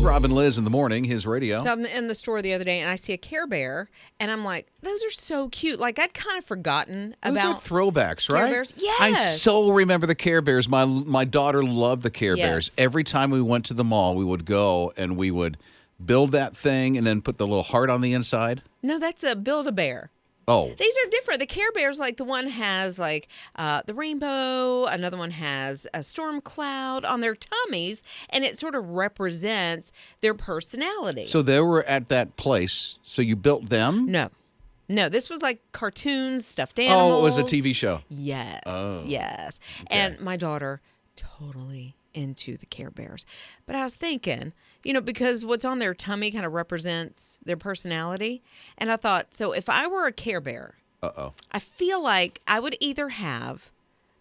Rob and Lizz in the morning, his radio. So I'm in the store the other day, and I see a Care Bear, and I'm like, those are so cute. Like, I'd kind of forgotten Those about are throwbacks, right? Care Bears. Yes. I so remember the Care Bears. My daughter loved the Care Bears. Every time we went to the mall, we would go and we would build that thing and then put the little heart on the inside. No, that's a Build-A-Bear. Oh. These are different. The Care Bears, like the one has like the rainbow, another one has a storm cloud on their tummies, and it sort of represents their personality. So they were at that place. So you built them? No, this was like cartoons, stuffed animals. Oh, it was a TV show. Yes, yes. Okay. And my daughter totally into the Care Bears. But I was thinking, because what's on their tummy kind of represents their personality. And I thought, so if I were a Care Bear, I feel like I would either have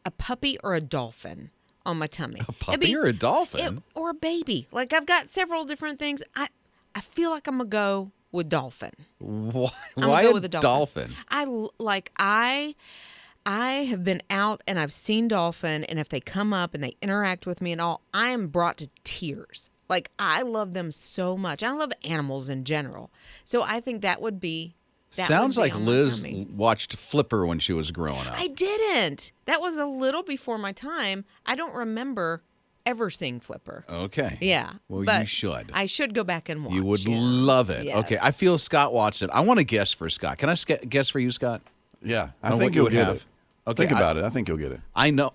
a puppy or a dolphin on my tummy. A puppy or a dolphin? Or a baby. Like, I've got several different things. I feel like I'm going to go with dolphin. Why go with a a dolphin? dolphin? I have been out and I've seen dolphin, and if they come up and they interact with me and all, I am brought to tears. Like, I love them so much. I love animals in general. So I think that would be Sounds like on my Liz tummy. watched Flipper when she was growing up. I didn't. That was a little before my time. I don't remember ever seeing Flipper. Okay. Yeah. Well, but you should. I should go back and watch. You would love it. Yes. Okay. I feel Scott watched it. I want to guess for Scott. Can I guess for you, Scott? Yeah. I On think what you you'll would get have. it. Okay, Think about it. I think you'll get it. I know,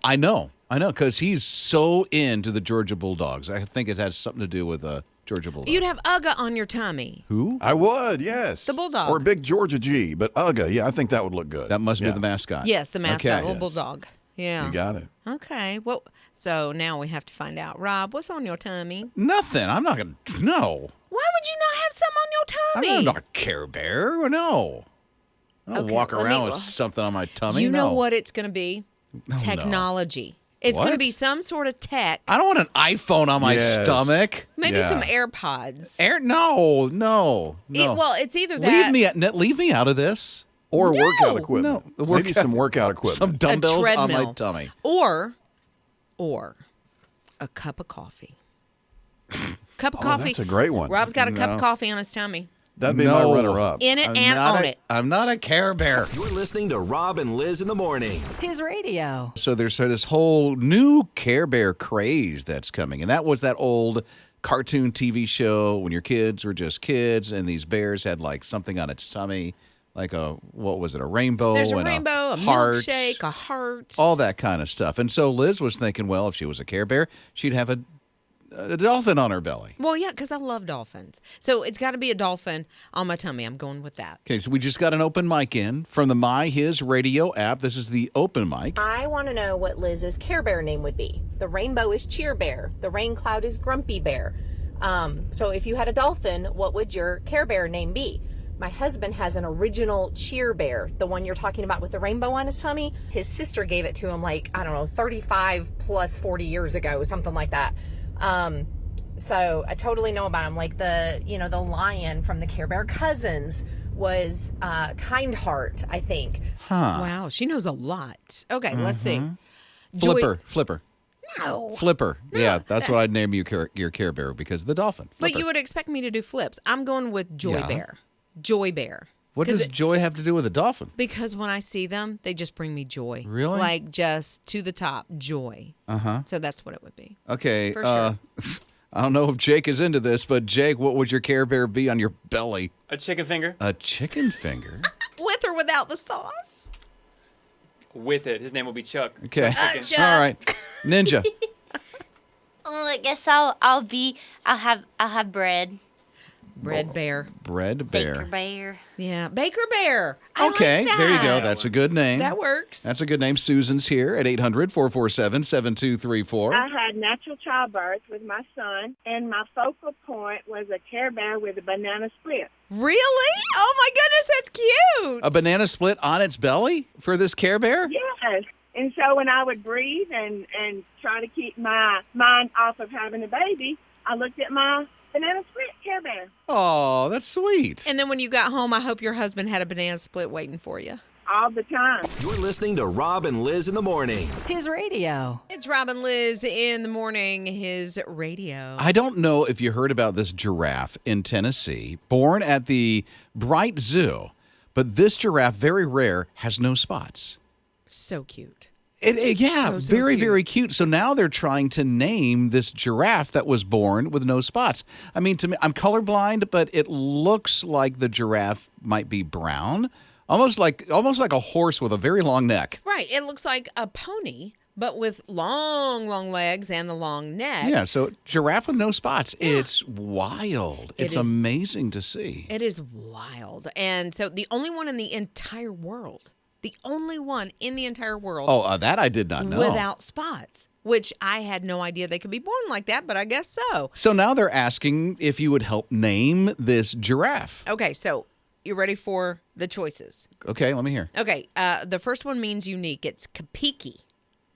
because he's so into the Georgia Bulldogs. I think it has something to do with Georgia Bulldogs. You'd have Ugga on your tummy. Who? I would, yes. The Bulldog. Or Big Georgia G, but Ugga. Yeah, I think that would look good. That must be Yeah. the mascot. Yes, the mascot, Okay. little bulldog. Yeah. You got it. Okay. Well, so now we have to find out. Rob, what's on your tummy? Nothing. I'm not going to. No. Why would you not have some on your tummy? I'm not a Care Bear. No. I don't Okay, walk let me around with look. something on my tummy. You know No. what it's going to be? No. Technology. It's going to What? be some sort of tech. I don't want an iPhone on my Yes. stomach. Maybe Yeah. some AirPods. No. It's either that. Leave me out of this. Or No. workout equipment. No, Maybe some workout equipment. Some dumbbells on my treadmill. tummy. Or a cup of coffee. Cup of coffee. That's a great one. Rob's got a cup No. of coffee on his tummy. That'd be No. my runner-up. In it and on it. I'm not a Care Bear. You're listening to Rob and Liz in the morning. His radio. So there's this whole new Care Bear craze that's coming. And that was that old cartoon TV show when your kids were just kids and these bears had like something on its tummy, like a rainbow There's a and rainbow, a heart, milkshake, a heart. all that kind of stuff. And so Liz was thinking, well, if she was a Care Bear, she'd have a dolphin on her belly. Well, yeah, because I love dolphins. So it's got to be a dolphin on my tummy. I'm going with that. Okay, so we just got an open mic in from the My HISRadio app. This is the open mic. I want to know what Liz's Care Bear name would be. The rainbow is Cheer Bear. The rain cloud is Grumpy Bear. So if you had a dolphin, what would your Care Bear name be? My husband has an original Cheer Bear, the one you're talking about with the rainbow on his tummy. His sister gave it to him 35 plus 40 years ago, something like that. So I totally know about him. Like the lion from the Care Bear Cousins was Kind Heart, I think. Huh. Wow, she knows a lot. Okay, let's see. Flipper. No. Flipper. Yeah, that's what I'd name your Care Bear because of the dolphin. But Flipper. you would expect me to do flips. I'm going with Joy Yeah. Bear. Joy Bear. What does joy have to do with a dolphin? Because when I see them, they just bring me joy. Really? Like just to the top, joy. Uh-huh. So that's what it would be. Okay. For sure. I don't know if Jake is into this, but Jake, what would your Care Bear be on your belly? A chicken finger. A chicken finger? With or without the sauce? With it. His name will be Chuck. Okay. Chuck. All right. Ninja. Oh, I guess I'll have bread. Bread Bear. Bread Bear. Baker Bear. Yeah. Baker Bear. I Okay, like there you go. that. That's a good name. That works. That's a good name. Susan's here at 800-447-7234. I had natural childbirth with my son, and my focal point was a Care Bear with a banana split. Really? Oh my goodness, that's cute. A banana split on its belly for this Care Bear? Yes. And so when I would breathe and try to keep my mind off of having a baby, I looked at my banana split Care Bear. Oh, that's sweet. And then when you got home, I hope your husband had a banana split waiting for you. all the time. You're listening to Rob and Lizz in the morning. His radio. It's Rob and Lizz in the morning, his radio. I don't know if you heard about this giraffe in Tennessee, born at the Bright Zoo, but this giraffe, very rare, has no spots. So cute. Yeah, So very, cute. very cute. So now they're trying to name this giraffe that was born with no spots. I mean, to me, I'm colorblind, but it looks like the giraffe might be brown, almost like a horse with a very long neck. Right. It looks like a pony, but with long, long legs and the long neck. Yeah, so giraffe with no spots. It's wild. It It's is. amazing to see. It is wild. And so the only one in the entire world, Oh, that I did not know. without spots, which I had no idea they could be born like that, but I guess so. So now they're asking if you would help name this giraffe. Okay, so you ready for the choices? Okay, let me hear. Okay, the first one means unique. It's Kapiki.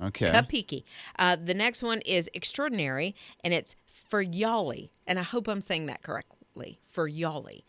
Okay. Kapiki. The next one is extraordinary, and it's Feryali. And I hope I'm saying that correctly. Feryali.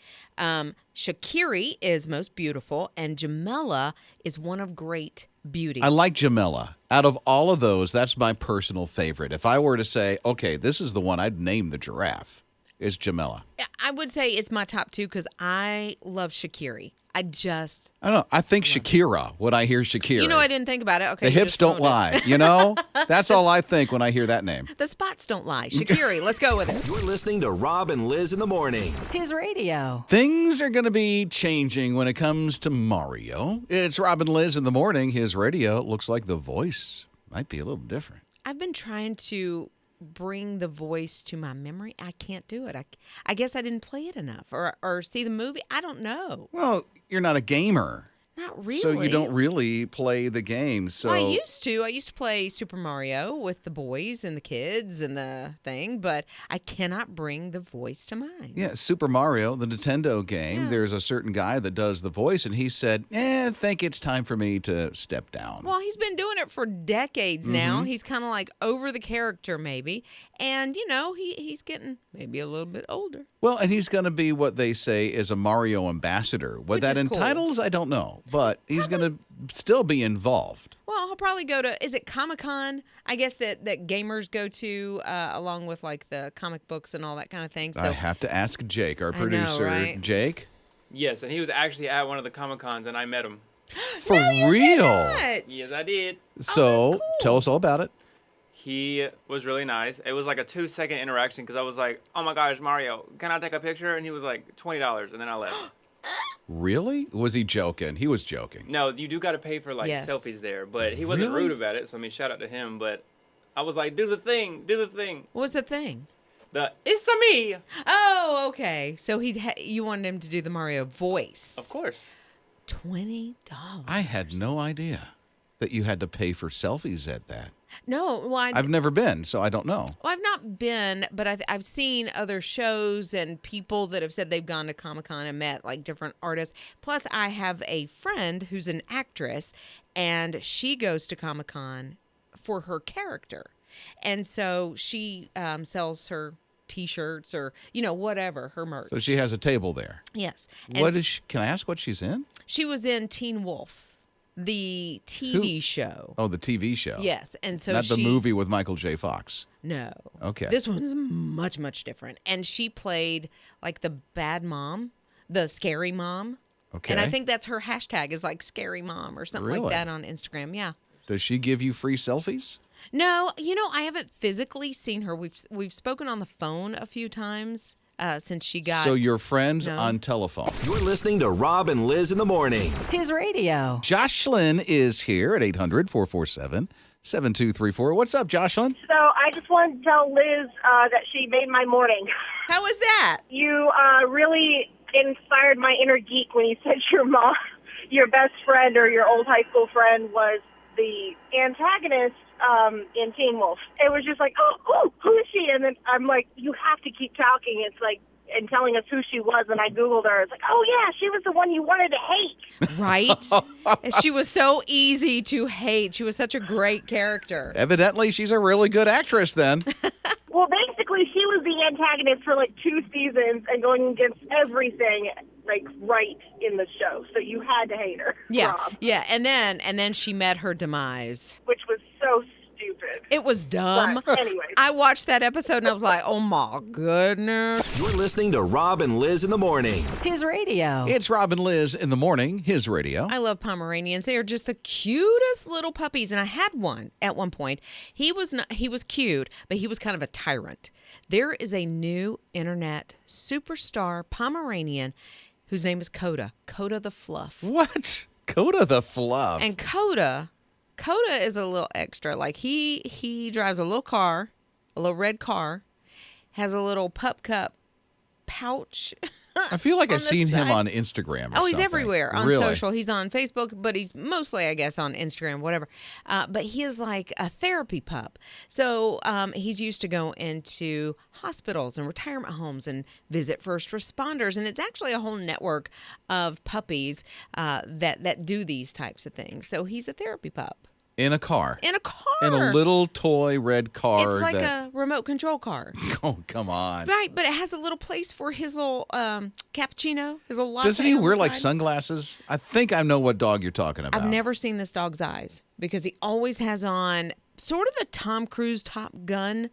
Shakiri is most beautiful, and Jamela is one of great beauty. I like Jamela. Out of all of those, that's my personal favorite. If I were to say, okay, this is the one I'd name the giraffe, is Jamela. I would say it's my top two because I love Shakiri. I don't know. I think Shakira when I hear Shakira. You know, I didn't think about it. Okay, the you hips just don't ruined it. lie. You know? That's all I think when I hear that name. The spots don't lie. Shakiri, let's go with it. You're listening to Rob and Lizz in the morning. His radio. Things are going to be changing when it comes to Mario. It's Rob and Lizz in the morning. His radio looks like the voice might be a little different. I've been trying to bring the voice to my memory. I can't do it. I guess I didn't play it enough or see the movie. I don't know. Well, you're not a gamer. Not really. So you don't really play the game. So Well, I used to. I used to play Super Mario with the boys and the kids and the thing, but I cannot bring the voice to mind. yeah, Super Mario, the Nintendo game, Yeah. there's a certain guy that does the voice, and he said, I think it's time for me to step down. Well, he's been doing it for decades Mm-hmm. now. He's kind of like over the character, maybe. And, you know, he's getting maybe a little bit older. Well, and he's going to be what they say is a Mario ambassador. What Which that is cool. entitles, I don't know. But he's going to still be involved. Well, he'll probably go to, is it Comic-Con? I guess that gamers go to along with like the comic books and all that kind of thing. So I have to ask Jake, our I know, producer. right? Jake? Yes, and he was actually at one of the Comic Cons, and I met him. For real? Yes, I did. So tell us all about it. He was really nice. It was like a 2-second interaction because I was like, "Oh my gosh, Mario, can I take a picture?" And he was like, $20, and then I left. Really? Was he joking? He was joking. No, you do got to pay for like Yes. selfies there, but he wasn't Really? rude about it. So I mean, shout out to him. But I was like, "Do the thing, do the thing." what was the thing? It's a me. Oh, okay. So you wanted him to do the Mario voice. Of course. $20. I had no idea that you had to pay for selfies at that. No, well, I've never been, so I don't know. Well, I've not been, but I've seen other shows and people that have said they've gone to Comic-Con and met like different artists. Plus, I have a friend who's an actress, and she goes to Comic-Con for her character. And so she sells her T-shirts or, you know, whatever, her merch. So she has a table there. Yes. What is she? Can I ask what she's in? She was in Teen Wolf, the TV show. Oh, the TV show. Yes. And so Not the she- movie with Michael J. Fox. No. Okay. This one's much, much different. And she played like the bad mom, the scary mom. Okay. And I think that's her hashtag is like scary mom or something like Really? that on Instagram. Yeah. Does she give you free selfies? No, you know, I haven't physically seen her. We've spoken on the phone a few times since she got. So you're friends No. on telephone. You're listening to Rob and Lizz in the morning. His radio. Jocelyn is here at 800-447-7234. What's up, Jocelyn? So I just wanted to tell Liz that she made my morning. How was that? You really inspired my inner geek when you said your mom, your best friend or your old high school friend was the antagonist in Teen Wolf. It was just like, oh, who is she? And then I'm like, you have to keep talking. It's like, and telling us who she was, and I Googled her. It's like, oh, yeah, she was the one you wanted to hate. Right? She was so easy to hate. She was such a great character. Evidently, she's a really good actress then. Well, basically, she was the antagonist for like 2 seasons and going against everything. like right in the show, so you had to hate her. Yeah, Rob, yeah, and then she met her demise. which was so stupid. It was dumb. But anyways. I watched that episode and I was like, oh my goodness. You're listening to Rob and Lizz in the morning. His radio. It's Rob and Lizz in the morning, his radio. I love Pomeranians. They are just the cutest little puppies, and I had one at one point. He was cute, but he was kind of a tyrant. There is a new internet superstar Pomeranian whose name is Koda the Fluff. What? Koda the Fluff. And Koda is a little extra. Like he drives a little car, a little red car, has a little pup cup pouch. I feel like on I've the seen him side. on Instagram or Oh, he's something. everywhere on Really? social. He's on Facebook, but he's mostly, I guess, on Instagram, whatever. But he is like a therapy pup. So he's used to go into hospitals and retirement homes and visit first responders. And it's actually a whole network of puppies that do these types of things. So he's a therapy pup. In a car. In a car. In a little toy red car. It's like a remote control car. Oh, come on. Right, but it has a little place for his little cappuccino, his little latte. Doesn't he on the wear like side. sunglasses? I think I know what dog you're talking about. I've never seen this dog's eyes because he always has on sort of the Tom Cruise Top Gun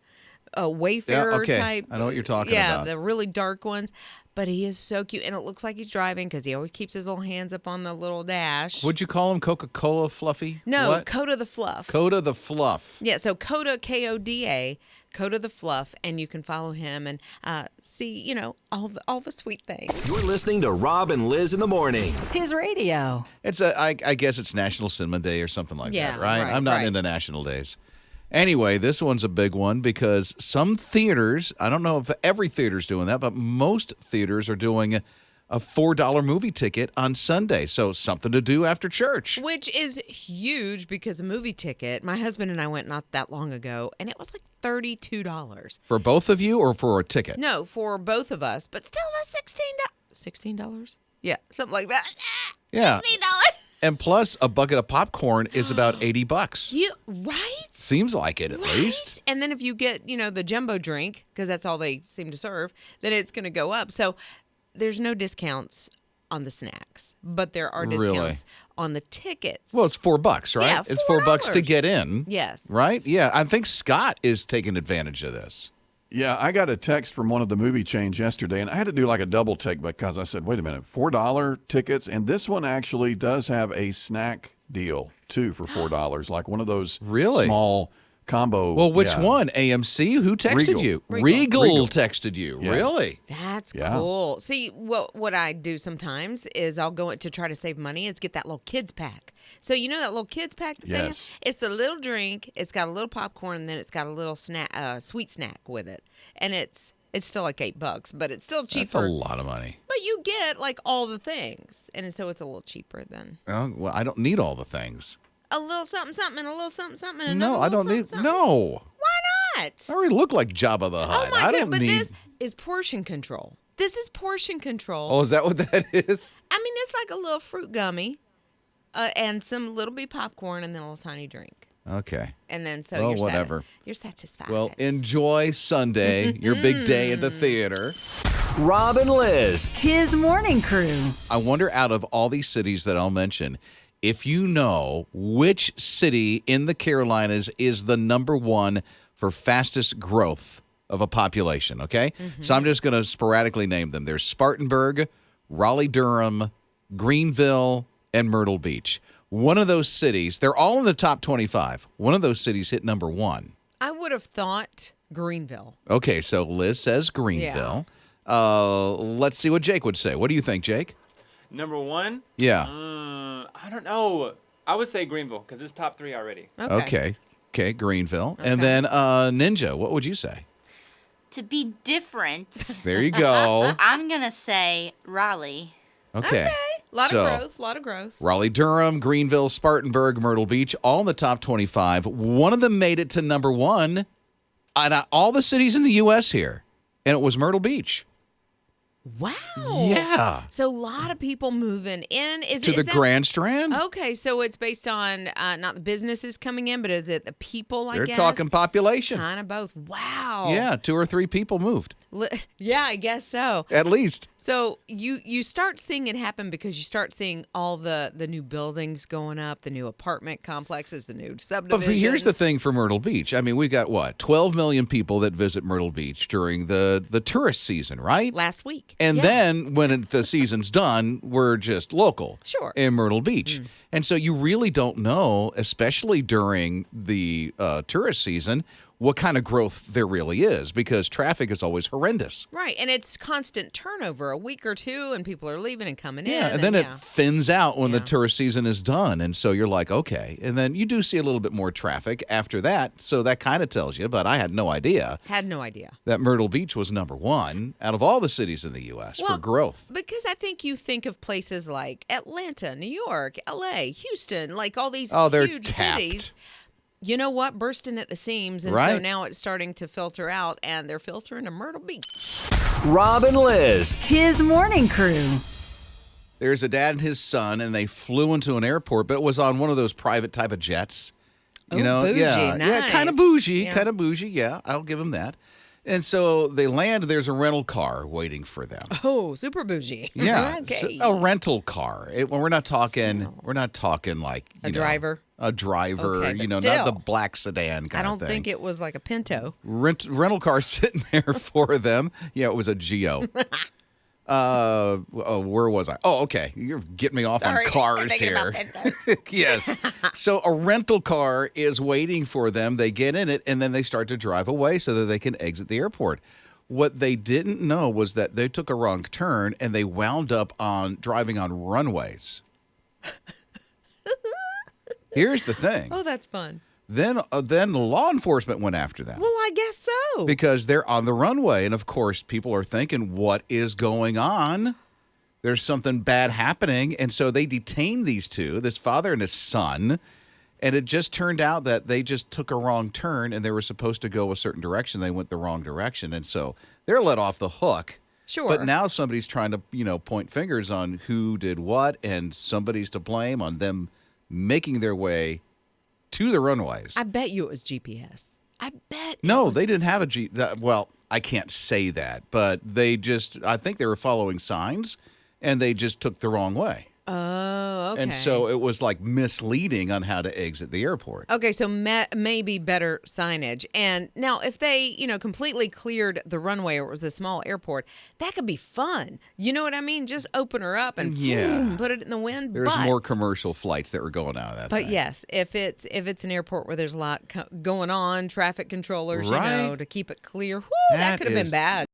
Wayfarer Yeah, okay. type. I know what you're talking yeah, about. the really dark ones. But he is so cute, and it looks like he's driving because he always keeps his little hands up on the little dash. Would you call him Coca-Cola Fluffy? No, What? Koda the Fluff. Koda the Fluff. Yeah, so Koda, Koda, Koda the Fluff, and you can follow him and see, all the sweet things. You're listening to Rob and Lizz in the morning. His radio. It's I guess it's National Cinema Day or something like Yeah, that, right? right, I'm not right. into national days. Anyway, this one's a big one because some theaters, I don't know if every theater's doing that, but most theaters are doing a $4 movie ticket on Sunday. So something to do after church. Which is huge because a movie ticket, my husband and I went not that long ago, and it was like $32. For both of you or for a ticket? No, for both of us, but still that's $16. Yeah, something like that. Yeah. $16. And plus, a bucket of popcorn is about $80. You right? Seems like it, at Right? least. And then if you get, the jumbo drink, because that's all they seem to serve, then it's going to go up. So there's no discounts on the snacks, but there are Really? discounts on the tickets. Well, it's $4, right? Yeah, It's $4 to $4. get in. Yes. Right? Yeah. I think Scott is taking advantage of this. Yeah, I got a text from one of the movie chains yesterday, and I had to do like a double take because I said, wait a minute, $4 tickets? And this one actually does have a snack deal, too, for $4, like one of those Really? small combo. Well, which yeah. one? AMC? Who texted Regal. you? Regal. texted you. Yeah. Really? That's Yeah. cool. See, what I do sometimes is I'll go to try to save money is get that little kids pack. So you know that little kids pack that they have? Yes. It's the little drink, it's got a little popcorn, and then it's got a little snack, sweet snack with it. And it's still like $8, but it's still cheaper. That's a lot of money. But you get like all the things. And so it's a little cheaper than Oh, well, I don't need all the things. a little something something and a little something something and No, another I little don't need. something, something. No. Why not? I already look like Jabba the Oh Hutt. my I god, don't but need. this is portion control. This is portion control. Oh, is that what that is? I mean, it's like a little fruit gummy and some little bit popcorn and then a little tiny drink. Okay. And then so Well, you're whatever. You're satisfied. Well, enjoy Sunday, your big day at the theater. Rob and Lizz. His morning crew. I wonder, out of all these cities that I'll mention, if you know which city in the Carolinas is the number one for fastest growth of a population, okay? So I'm just going to sporadically name them. There's Spartanburg, Raleigh-Durham, Greenville, and Myrtle Beach. One of those cities, they're all in the top 25. One of those cities hit number one. I would have thought Greenville. Okay, so Liz says Greenville. Let's see what Jake would say. What do you think, Jake? Number one? Yeah. I don't know. I would say Greenville because it's top 3 already. Okay, Greenville. And then Ninja, what would you say? To be different, There you go. I'm going to say Raleigh. Okay. A lot So, of growth. Raleigh-Durham, Greenville, Spartanburg, Myrtle Beach, all in the top 25. One of them made it to number one out of all the cities in the U.S. here, and it was Myrtle Beach. Wow. Yeah. So a lot of people moving in. Is To is the that- Grand Strand. Okay, so it's based on not the businesses coming in, but is it the people, I They're guess? talking population. Kind of both. Wow. Yeah, 2 or 3 people moved. Yeah, I guess so. At least. So you start seeing it happen because you start seeing all the new buildings going up, the new apartment complexes, the new subdivisions. But here's the thing for Myrtle Beach. I mean, we've got, 12 million people that visit Myrtle Beach during the tourist season, right? Last week. And Yeah. then when the season's done, we're just local Sure. in Myrtle Beach. And so you really don't know, especially during the tourist season, what kind of growth there really is because traffic is always horrendous. Right, and it's constant turnover, a week or two, and people are leaving and coming in. Yeah, and then it yeah. thins out when the tourist season is done. And so you're like, okay. And then you do see a little bit more traffic after that. So that kind of tells you, but I had no idea Had no idea. that Myrtle Beach was number 1 out of all the cities in the U.S. for Well, growth. Because I think you think of places like Atlanta, New York, L.A., Houston, like all these Oh, they're huge tapped. cities. You know what? Bursting at the seams. And so Right. now it's starting to filter out, and they're filtering to Myrtle Beach. Rob and Lizz. His morning crew. There's a dad and his son, and they flew into an airport, but it was on one of those private type of jets. You Oh, know, bougie, yeah, kind of nice. bougie, Yeah. kind of bougie. Yeah, I'll give them that. And so they land. There's a rental car waiting for them. Oh, super bougie. Yeah, Okay. a rental car. We're not talking. We're not talking like A driver? A driver. Okay, but not still. the black sedan kind I of don't thing. think it was like a Pinto. Rental car sitting there for them. Yeah, it was a Geo. Where was I? Oh, okay. You're getting me off Sorry, on cars I'm thinking here. about Pintos. Yes. So a rental car is waiting for them. They get in it and then they start to drive away so that they can exit the airport. What they didn't know was that they took a wrong turn and they wound up on driving on runways. Here's the thing. Oh, that's fun. Then the law enforcement went after them. Well, I guess so. Because they're on the runway. And of course, people are thinking, what is going on? There's something bad happening. And so they detained these two, this father and his son. And it just turned out that they just took a wrong turn and they were supposed to go a certain direction. They went the wrong direction. And so they're let off the hook. Sure. But now somebody's trying to, point fingers on who did what. And somebody's to blame on them making their way to the runways. I bet you it was GPS. I bet. No, they didn't have a well, I can't say that, but I think they were following signs and they just took the wrong way. Oh, okay. And so it was like misleading on how to exit the airport. Okay, so maybe better signage. And now, if they, completely cleared the runway or it was a small airport, that could be fun. You know what I mean? Just open her up and boom, put it in the wind. There's more commercial flights that were going out of that. But thing. yes, if it's an airport where there's a lot going on, traffic controllers, Right. to keep it clear, that could have been bad.